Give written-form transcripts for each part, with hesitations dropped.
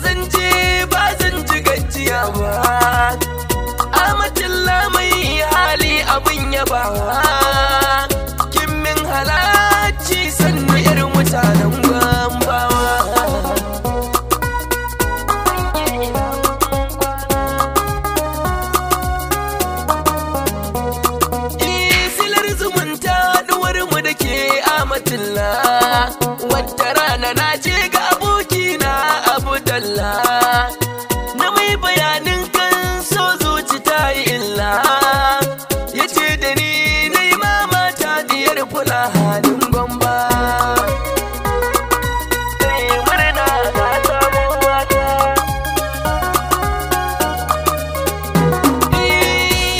zance ba zan ji gajiya ba. Amatilla mai hali abin yabawa, kin min halacci sannu irin mutanen Gombawa. Silar zumunta duwar mu da ke Amatilla, wata rana na je ga abokina Abdallah, na mai bayanin kan so zuci ta yi illa. Ya ce da ni na yi mamata diyar kula halin Gomba. Sai murna na samu mata.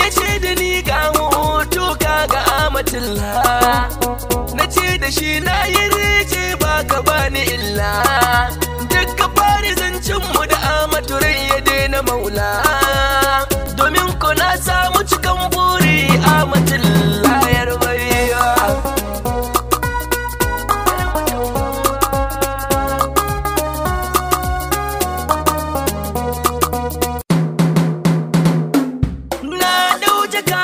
Ya ce da ni ga hoto ka ga Amatilla, na ce da shi na yi rice ba ka bani illa. Dukka fari zancenmu da Amatu rai ya daina maula, domin ko na samu cikan buri Amatilla yar baiwa. Na dau jaka